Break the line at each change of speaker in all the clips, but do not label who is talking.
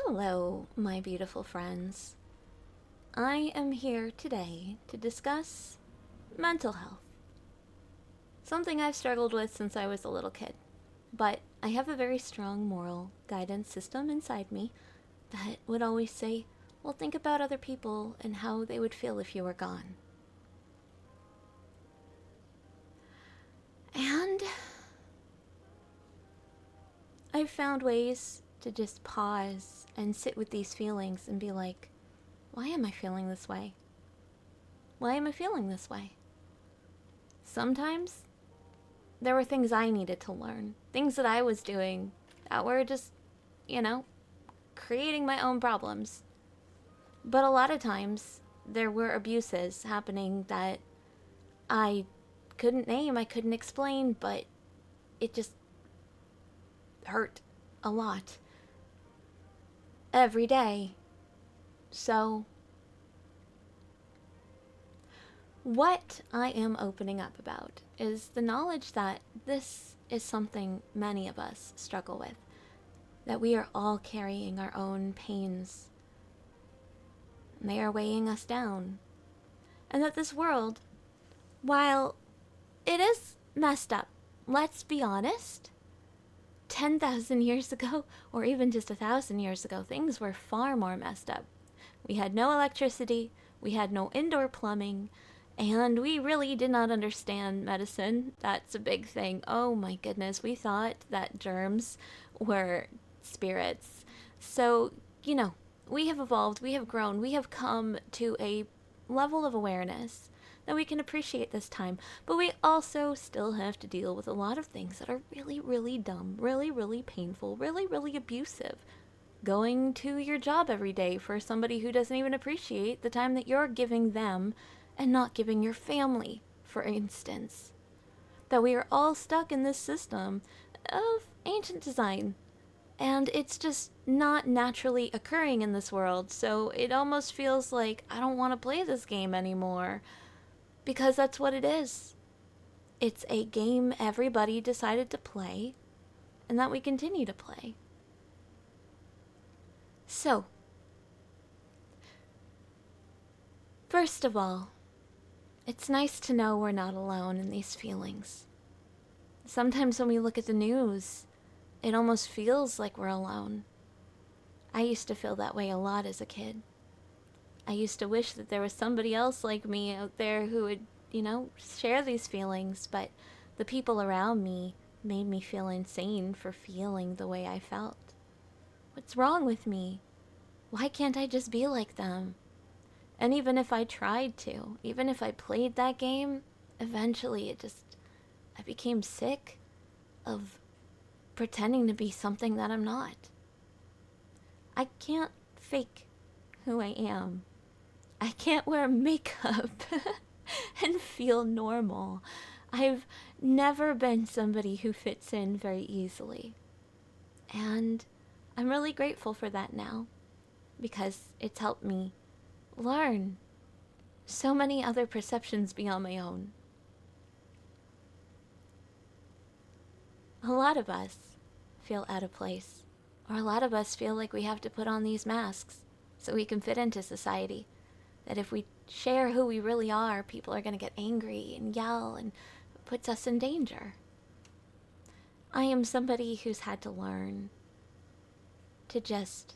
Hello, my beautiful friends. I am here today to discuss mental health. Something I've struggled with since I was a little kid. But I have a very strong moral guidance system inside me that would always say, well, think about other people and how they would feel if you were gone. And I've found ways to just pause and sit with these feelings and be like, why am I feeling this way? Why am I feeling this way? Sometimes there were things I needed to learn, things that I was doing that were just, creating my own problems. But a lot of times there were abuses happening that I couldn't name, I couldn't explain, but it just hurt a lot every day. So what I am opening up about is the knowledge that this is something many of us struggle with, that we are all carrying our own pains, and they are weighing us down, and that this world, while it is messed up, let's be honest, 10,000 years ago, or even just 1,000 years ago, things were far more messed up. We had no electricity, we had no indoor plumbing, and we really did not understand medicine. That's a big thing. Oh my goodness, we thought that germs were spirits. So, we have evolved, we have grown, we have come to a level of awareness that we can appreciate this time, but we also still have to deal with a lot of things that are really, really dumb, really, really painful, really, really abusive. Going to your job every day for somebody who doesn't even appreciate the time that you're giving them and not giving your family, for instance. That we are all stuck in this system of ancient design, and it's just not naturally occurring in this world, so it almost feels like I don't want to play this game anymore. Because that's what it is. It's a game everybody decided to play, and that we continue to play. So, first of all, it's nice to know we're not alone in these feelings. Sometimes when we look at the news, it almost feels like we're alone. I used to feel that way a lot as a kid. I used to wish that there was somebody else like me out there who would, share these feelings, but the people around me made me feel insane for feeling the way I felt. What's wrong with me? Why can't I just be like them? And even if I tried to, even if I played that game, eventually I became sick of pretending to be something that I'm not. I can't fake who I am. I can't wear makeup and feel normal. I've never been somebody who fits in very easily. And I'm really grateful for that now, because it's helped me learn so many other perceptions beyond my own. A lot of us feel out of place, or a lot of us feel like we have to put on these masks so we can fit into society. That if we share who we really are, people are going to get angry and yell, and it puts us in danger. I am somebody who's had to learn to just,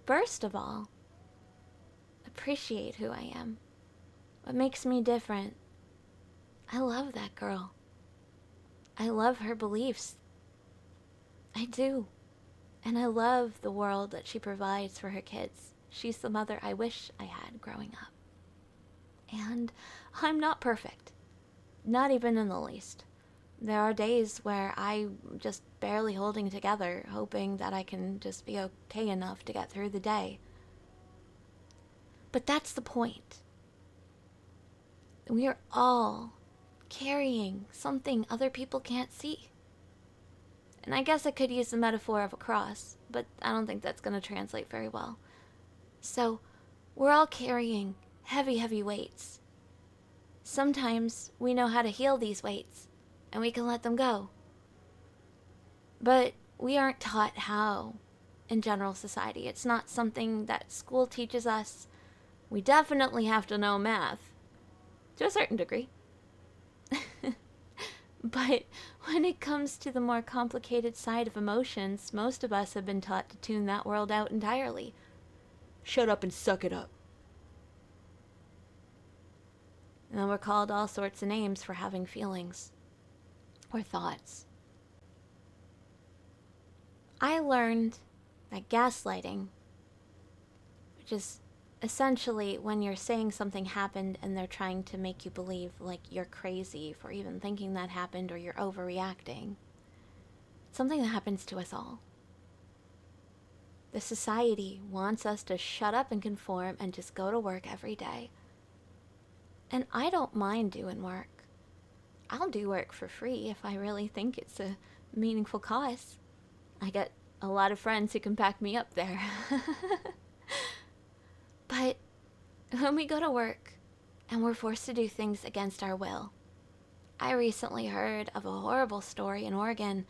first of all, appreciate who I am. What makes me different? I love that girl. I love her beliefs. I do. And I love the world that she provides for her kids. She's the mother I wish I had growing up. And I'm not perfect. Not even in the least. There are days where I'm just barely holding together, hoping that I can just be okay enough to get through the day. But that's the point. We are all carrying something other people can't see. And I guess I could use the metaphor of a cross, but I don't think that's going to translate very well. So, we're all carrying heavy, heavy weights. Sometimes we know how to heal these weights, and we can let them go. But we aren't taught how in general society. It's not something that school teaches us. We definitely have to know math, to a certain degree. But when it comes to the more complicated side of emotions, most of us have been taught to tune that world out entirely. Shut up and suck it up. And then we're called all sorts of names for having feelings or thoughts. I learned that gaslighting, which is essentially when you're saying something happened and they're trying to make you believe like you're crazy for even thinking that happened or you're overreacting, it's something that happens to us all. The society wants us to shut up and conform and just go to work every day. And I don't mind doing work. I'll do work for free if I really think it's a meaningful cause. I get a lot of friends who can back me up there. But when we go to work and we're forced to do things against our will, I recently heard of a horrible story in Oregon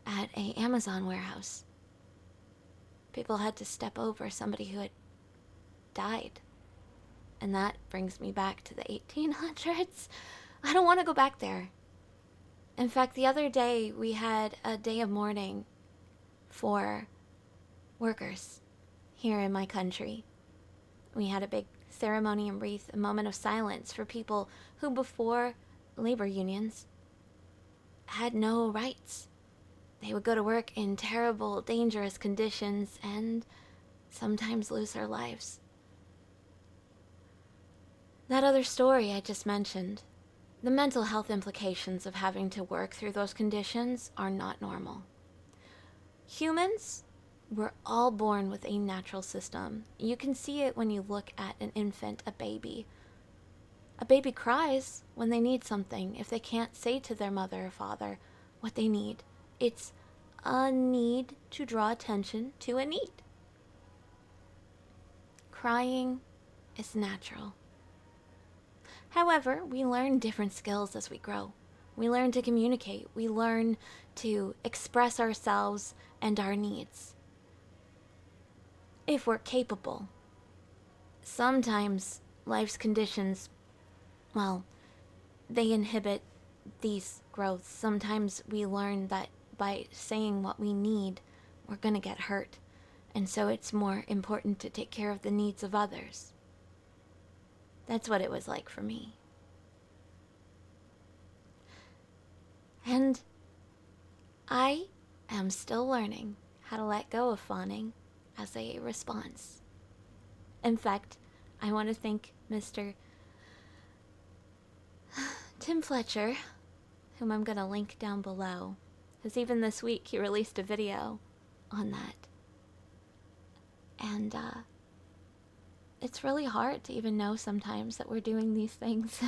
at an Amazon warehouse. People had to step over somebody who had died. And that brings me back to the 1800s. I don't want to go back there. In fact, the other day we had a day of mourning for workers here in my country. We had a big ceremony and wreath, a moment of silence for people who before labor unions had no rights. They would go to work in terrible, dangerous conditions and sometimes lose their lives. That other story I just mentioned, the mental health implications of having to work through those conditions are not normal. Humans, we're all born with a natural system. You can see it when you look at an infant, a baby. A baby cries when they need something if they can't say to their mother or father what they need. It's a need to draw attention to a need. Crying is natural. However, we learn different skills as we grow. We learn to communicate. We learn to express ourselves and our needs. If we're capable. Sometimes life's conditions, well, they inhibit these growths. Sometimes we learn that by saying what we need, we're going to get hurt. And so it's more important to take care of the needs of others. That's what it was like for me. And I am still learning how to let go of fawning as a response. In fact, I want to thank Mr. Tim Fletcher, whom I'm going to link down below, because even this week he released a video on that. And it's really hard to even know sometimes that we're doing these things.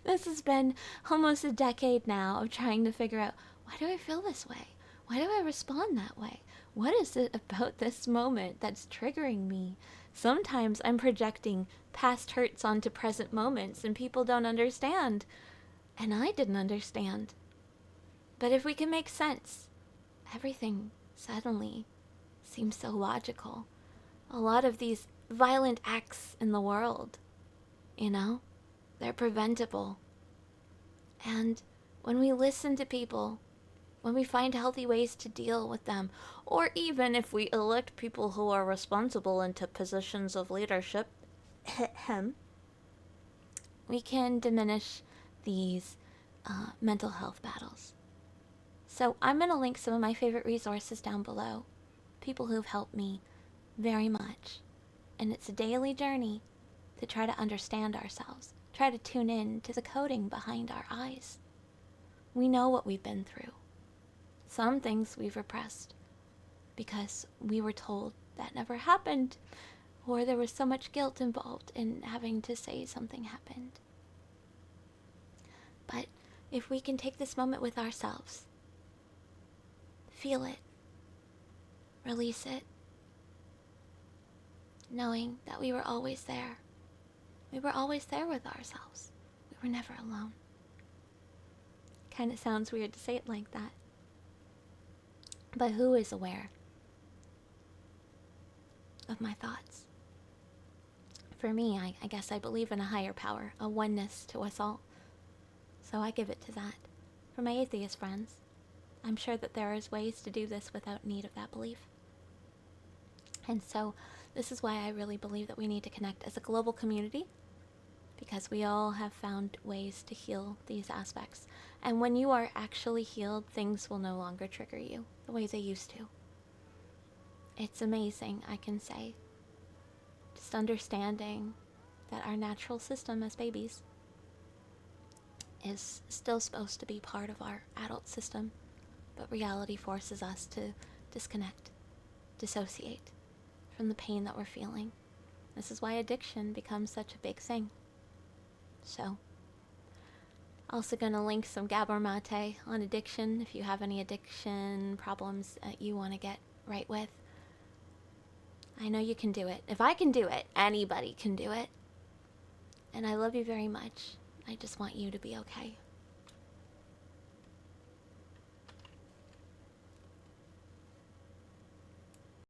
This has been almost a decade now of trying to figure out, why do I feel this way? Why do I respond that way? What is it about this moment that's triggering me? Sometimes I'm projecting past hurts onto present moments and people don't understand. And I didn't understand. But if we can make sense, everything suddenly seems so logical. A lot of these violent acts in the world, they're preventable. And when we listen to people, when we find healthy ways to deal with them, or even if we elect people who are responsible into positions of leadership, we can diminish these mental health battles. So I'm going to link some of my favorite resources down below, people who've helped me very much. And it's a daily journey to try to understand ourselves, try to tune in to the coding behind our eyes. We know what we've been through. Some things we've repressed because we were told that never happened, or there was so much guilt involved in having to say something happened. But if we can take this moment with ourselves, feel it, release it, knowing that we were always there. We were always there with ourselves. We were never alone. Kind of sounds weird to say it like that. But who is aware? of my thoughts. For me, I guess I believe in a higher power, a oneness to us all. So I give it to that. For my atheist friends, I'm sure that there is ways to do this without need of that belief. And so this is why I really believe that we need to connect as a global community, because we all have found ways to heal these aspects. And when you are actually healed, things will no longer trigger you the way they used to. It's amazing, I can say. Just understanding that our natural system as babies is still supposed to be part of our adult system, but reality forces us to disconnect, dissociate from the pain that we're feeling. This is why addiction becomes such a big thing. So, also gonna link some Gabor Mate on addiction if you have any addiction problems that you want to get right with. I know you can do it. If I can do it, anybody can do it. And I love you very much. I just want you to be okay.